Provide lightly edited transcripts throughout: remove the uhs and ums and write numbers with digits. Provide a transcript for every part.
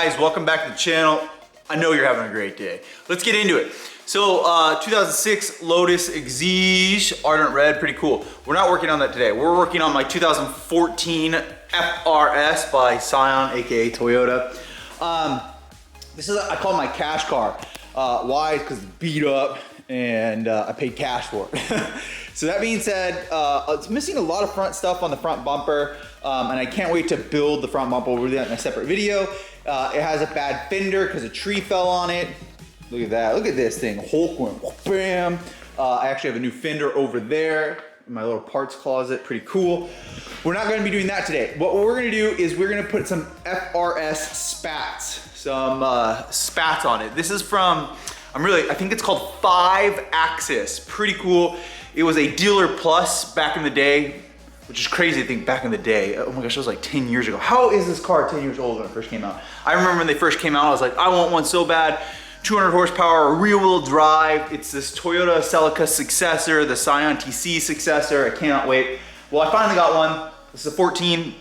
guys, welcome back to the channel. I know you're having a great day. Let's get into it. So 2006 Lotus Exige Ardent Red, pretty cool. We're not working on that today. We're working on my 2014 FRS by Scion, aka Toyota. This is, I call it my cash car. Why? Because it's beat up and I paid cash for it. So that being said, it's missing a lot of front stuff on the front bumper, and I can't wait to build the front bumper. We'll do that in a separate video. It has a bad fender because a tree fell on it. Look at that, look at this thing, Hulk went bam. I actually have a new fender over there in my little parts closet, pretty cool. We're not gonna be doing that today. What we're gonna do is we're gonna put some FRS spats, spats on it. This is from, I think it's called 5-Axis, pretty cool. It was a dealer plus back in the day, which is crazy to think back in the day. Oh my gosh, it was like 10 years ago. How is this car 10 years old when it first came out? I remember when they first came out, I was like, I want one so bad. 200 horsepower, rear wheel drive. It's this Toyota Celica successor, the Scion TC successor. I cannot wait. Well, I finally got one. This is a 14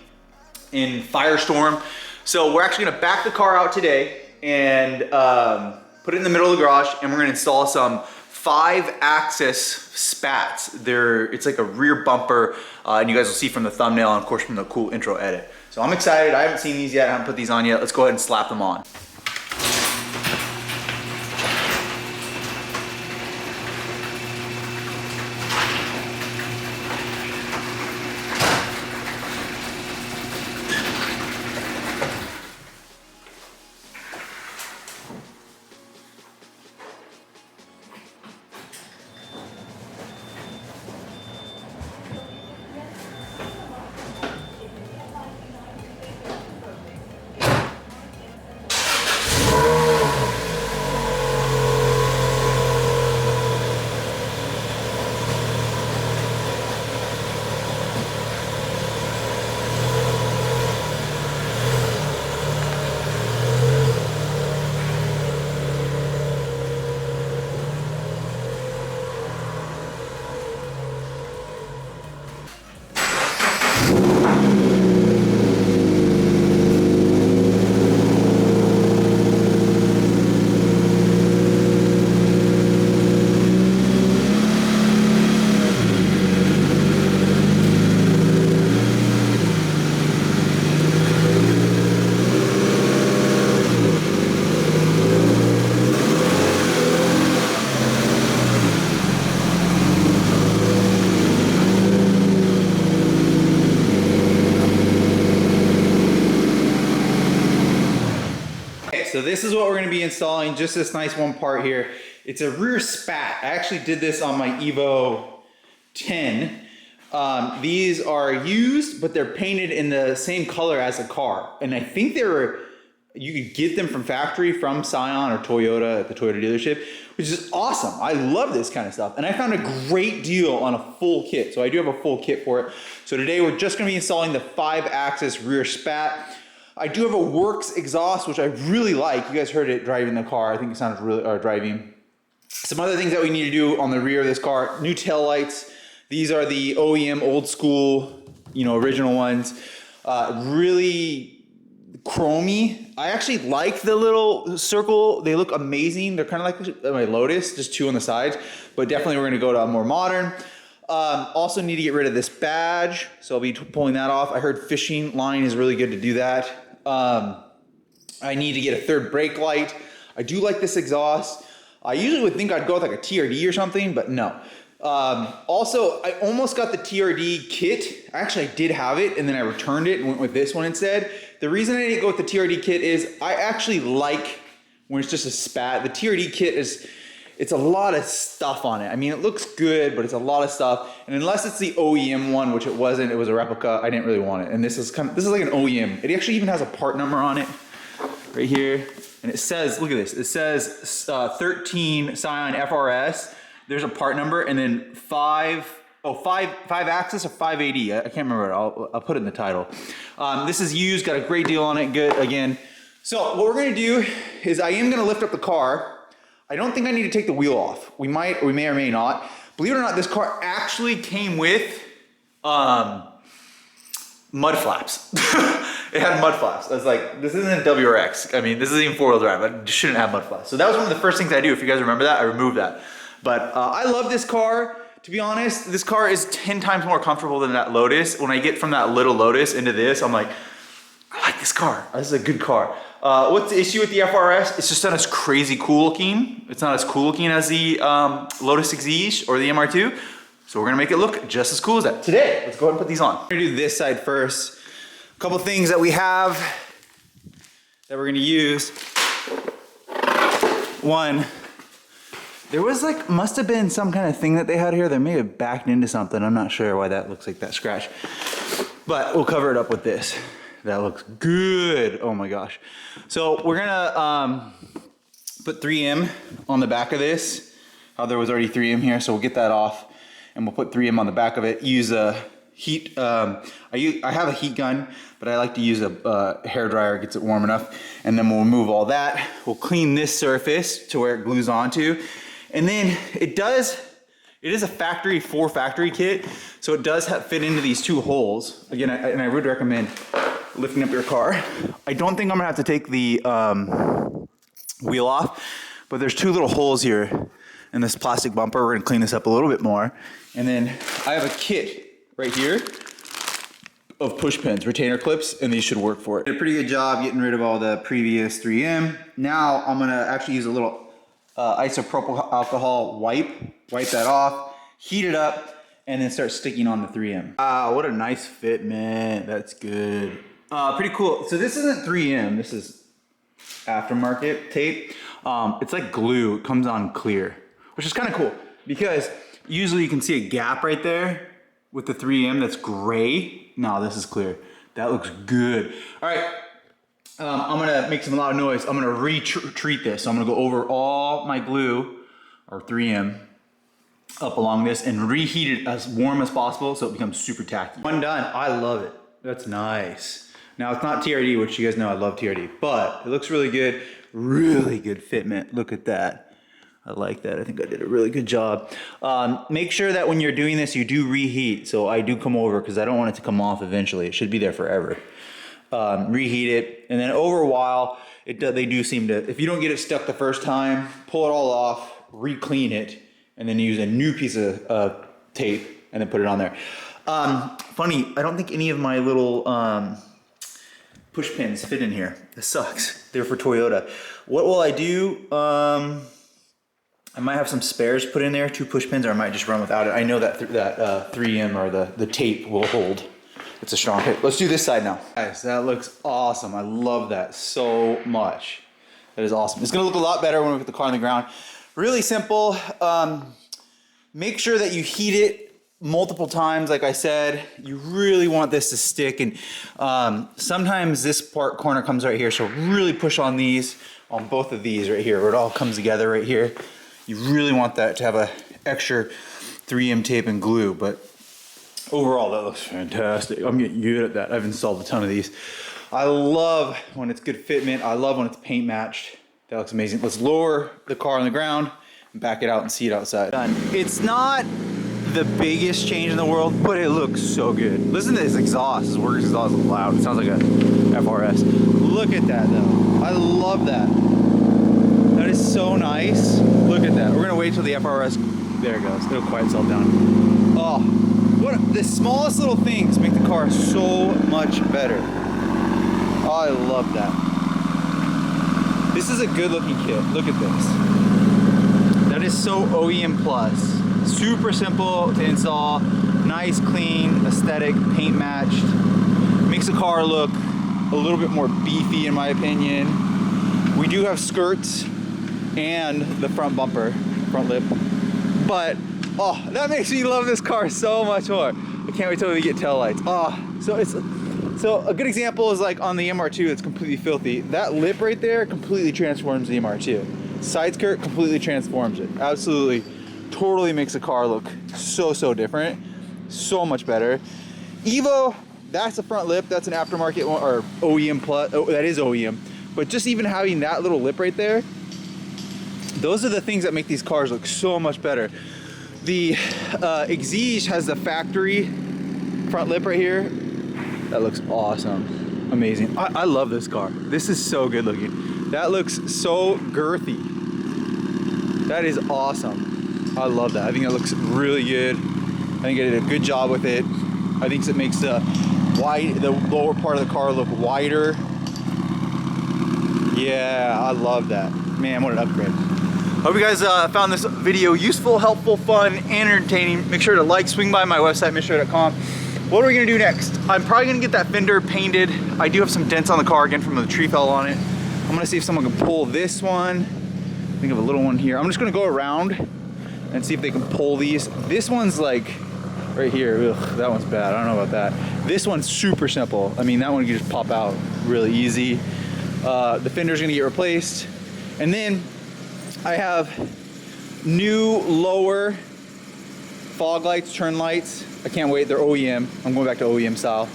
in Firestorm. So we're actually gonna back the car out today and put it in the middle of the garage, and we're gonna install some 5-Axis spats. It's like a rear bumper, and you guys will see from the thumbnail and of course from the cool intro edit. So I'm excited. I haven't seen these yet. I haven't put these on yet. Let's go ahead and slap them on. So this is what we're gonna be installing, just this nice one part here. It's a rear spat. I actually did this on my Evo 10. These are used, but they're painted in the same color as the car. And I think you could get them from factory from Scion or Toyota at the Toyota dealership, which is awesome. I love this kind of stuff. And I found a great deal on a full kit. So I do have a full kit for it. So today we're just gonna be installing the 5-Axis rear spat. I do have a Works exhaust, which I really like. You guys heard it driving the car. I think it sounds really, driving. Some other things that we need to do on the rear of this car, new tail lights. These are the OEM old school, original ones. Really chromy. I actually like the little circle. They look amazing. They're kind of like my Lotus, just two on the sides, but definitely we're gonna go to a more modern. Also need to get rid of this badge, so I'll be pulling that off. I heard fishing line is really good to do that. I need to get a third brake light. I do like this exhaust. I usually would think I'd go with like a TRD or something, but no. Also, I almost got the TRD kit. Actually, I did have it, and then I returned it and went with this one instead. The reason I didn't go with the TRD kit is I actually like when it's just a spat. The TRD kit it's a lot of stuff on it. I mean, it looks good, but it's a lot of stuff. And unless it's the OEM one, which it wasn't, it was a replica, I didn't really want it. And this is like an OEM. It actually even has a part number on it right here. And it says, look at this. It says 13 Scion FRS. There's a part number, and then 5-Axis or 580. I can't remember. I'll put it in the title. This is used, got a great deal on it, good again. So what we're gonna do is I am gonna lift up the car. I don't think I need to take the wheel off. We may or may not. Believe it or not, this car actually came with mud flaps. It had mud flaps. I was like, this isn't WRX. I mean, this isn't even four-wheel drive. It shouldn't have mud flaps. So that was one of the first things I do. If you guys remember that, I removed that. But I love this car. To be honest, this car is 10 times more comfortable than that Lotus. When I get from that little Lotus into this, I'm like, I like this car. This is a good car. What's the issue with the FRS? It's just not as crazy cool looking. It's not as cool looking as the Lotus Exige or the MR2. So we're gonna make it look just as cool as that. Today, let's go ahead and put these on. We're gonna do this side first. A couple things that we have that we're gonna use. One, there was like, must have been some kind of thing that they had here that may have backed into something. I'm not sure why that looks like that scratch, but we'll cover it up with this. That looks good. Oh my gosh. So we're gonna put 3M on the back of this. How there was already 3M here, so we'll get that off and we'll put 3M on the back of it. Use a heat, I have a heat gun, but I like to use a hair dryer, gets it warm enough. And then we'll remove all that. We'll clean this surface to where it glues onto. And then it is a factory kit, so it does fit into these two holes. Again, and I would recommend lifting up your car. I don't think I'm gonna have to take the wheel off, but there's two little holes here in this plastic bumper. We're gonna clean this up a little bit more. And then I have a kit right here of push pins, retainer clips, and these should work for it. Did a pretty good job getting rid of all the previous 3M. Now I'm gonna actually use a little isopropyl alcohol wipe that off, heat it up, and then start sticking on the 3M. Wow, what a nice fit, man. That's good. Pretty cool. So this isn't 3M, this is aftermarket tape. It's like glue, it comes on clear, which is kind of cool because usually you can see a gap right there with the 3M that's gray. No, this is clear. That looks good. All right, I'm gonna make some loud noise. I'm gonna retreat this. So I'm gonna go over all my glue, or 3M, up along this and reheat it as warm as possible so it becomes super tacky. One done, I love it. That's nice. Now it's not TRD, which you guys know I love TRD, but it looks really good fitment. Look at that. I like that. I think I did a really good job. Make sure that when you're doing this, you do reheat. So I do come over because I don't want it to come off eventually. It should be there forever. Reheat it, and then over a while, they do seem to, if you don't get it stuck the first time, pull it all off, re-clean it, and then use a new piece of tape and then put it on there. Funny, I don't think any of my little push pins fit in here. This sucks. They're for Toyota. What will I do? I might have some spares put in there, 2 push pins, or I might just run without it. I know that 3M or the tape will hold. It's a strong hit. Let's do this side now. Guys, that looks awesome. I love that so much. That is awesome. It's gonna look a lot better when we put the car on the ground. Really simple. Make sure that you heat it multiple times. Like I said, you really want this to stick. And sometimes this corner comes right here. So really push on these, on both of these right here, where it all comes together right here. You really want that to have a extra 3M tape and glue, but overall, that looks fantastic. I'm getting good at that. I've installed a ton of these. I love when it's good fitment. I love when it's paint matched. That looks amazing. Let's lower the car on the ground and back it out and see it outside. Done. It's not the biggest change in the world, but it looks so good. Listen to this exhaust. This works exhaust is loud. It sounds like a FRS. Look at that though. I love that. That is so nice. Look at that. We're gonna wait till the FRS, there it goes. It'll quiet itself down. Oh. What, the smallest little things make the car so much better. Oh, I love that. This is a good looking kit. Look at this. That is so OEM plus. Super simple to install. Nice, clean, aesthetic, paint matched. Makes the car look a little bit more beefy in my opinion. We do have skirts and the front bumper, front lip, but oh, that makes me love this car so much more. I can't wait till we get tail lights. Oh, so a good example is like on the MR2, it's completely filthy. That lip right there completely transforms the MR2. Side skirt completely transforms it. Absolutely, totally makes the car look so different. So much better. Evo, that's the front lip. That's an aftermarket one, or OEM plus. Oh, that is OEM. But just even having that little lip right there, those are the things that make these cars look so much better. The EXIGE has the factory front lip right here. That looks awesome. amazing. I love this car. This is so good looking. That looks so girthy. That is awesome. I love that. I think that looks really good. I think I did a good job with it. I think it makes the lower part of the car look wider. Yeah, I love that. Man, what an upgrade. Hope you guys found this video useful, helpful, fun, and entertaining. Make sure to like, swing by my website, MITSUBISHI.com. What are we gonna do next? I'm probably gonna get that fender painted. I do have some dents on the car again from the tree fell on it. I'm gonna see if someone can pull this one. I think of a little one here. I'm just gonna go around and see if they can pull these. This one's like right here. Ugh, that one's bad. I don't know about that. This one's super simple. I mean, that one can just pop out really easy. The fender's gonna get replaced. And then I have new lower fog lights, turn lights. I can't wait, they're OEM. I'm going back to OEM style.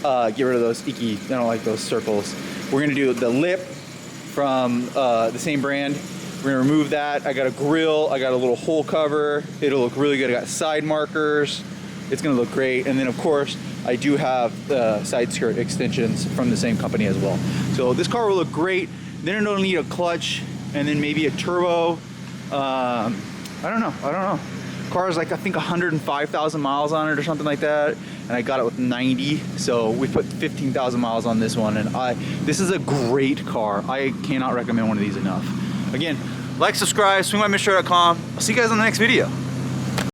Get rid of those icky, I don't like those circles. We're gonna do the lip from the same brand. We're gonna remove that. I got a grill, I got a little hole cover. It'll look really good. I got side markers. It's gonna look great. And then of course, I do have the side skirt extensions from the same company as well. So this car will look great. Then it'll need a clutch and then maybe a turbo. I don't know. Car's like, I think 105,000 miles on it or something like that. And I got it with 90. So we put 15,000 miles on this one. And this is a great car. I cannot recommend one of these enough. Again, like, subscribe, swing by MITSUBISHI.com. I'll see you guys on the next video.